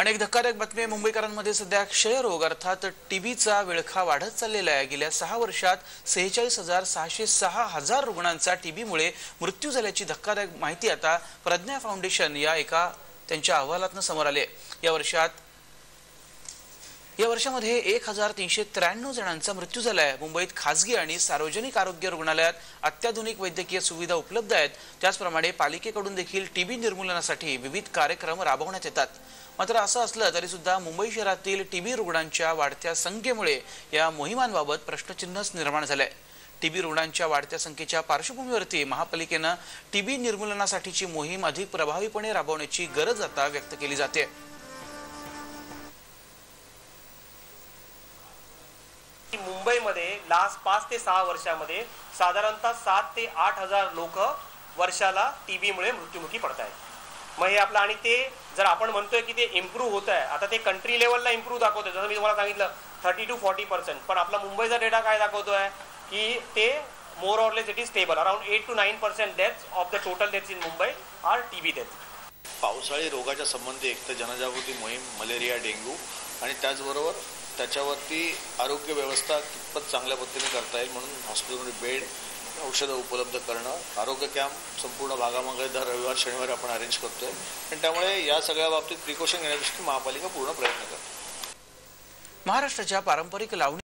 आणि एक धक्कादायक बातमी आहे। मुंबईकरांमध्ये सध्या क्षयरोग अर्थात टीबीचा विळखा वाढत चाललेला आहे। गेल्या 6 वर्षात 46,606 रुग्णांचा टीबीमुळे मृत्यू झाल्याची धक्कादायक माहिती आता प्रज्ञा फाउंडेशन या एका त्यांच्या अहवालातून समोर आली आहे। या वर्षामध्ये 1393 जणांचा मृत्यू झाला आहे। मुंबईत खासगी आणि सार्वजनिक आरोग्य रुग्णालयात अत्याधुनिक वैद्यकीय सुविधा उपलब्ध आहेत। त्याचप्रमाणे पालिकेकडून देखील टीबी निर्मूलनासाठी विविध कार्यक्रम राबवण्यात येतात। मात्र असं असलं तरी सुद्धा मुंबई शहरातील टीबी रुग्णांच्या वाढत्या संख्येमुळे या मोहिमांबाबत प्रश्नचिन्हच निर्माण झालंय। टीबी रुग्णांच्या वाढत्या संख्येच्या पार्श्वभूमीवरती महापालिकेनं टीबी निर्मूलनासाठीची मोहीम अधिक प्रभावीपणे राबवण्याची गरज आता व्यक्त केली जाते। मुंबईमध्ये लास्ट 5 ते 6 वर्षांमध्ये साधारणतः 7 ते 8 हजार लोक वर्षाला टीबीमुळे मृत्युमुखी पडत आहेत। मग हे आपलं आणि ते जर आपण म्हणतोय की ते इम्प्रूव्ह होत आहे, आता ते कंट्री लेवलला इम्प्रूव्ह दाखवतोय। जसं मी तुम्हाला सांगितलं 30 to 40%, पण आपला मुंबईचा डेटा काय दाखवतोय की ते more or less it is stable. Around 8 to 9% deaths of the total deaths in Mumbai are TB deaths. पावसाळी रोगाच्या संबंधी एक तर जनजागृती मोहीम, मलेरिया, डेंग्यू आणि त्याचबरोबर त्याच्यावरती आरोग्य व्यवस्था कितपत चांगल्या पद्धतीने करता येईल म्हणून हॉस्पिटलमध्ये बेड, औषधं उपलब्ध करणं, आरोग्य कॅम्प संपूर्ण भागामध्ये दर रविवार शनिवारी आपण अरेंज करतोय। आणि त्यामुळे या सगळ्या बाबतीत प्रिकॉशन घेण्यासाठी महापालिका पूर्ण प्रयत्न करते। महाराष्ट्राच्या पारंपरिक लावणी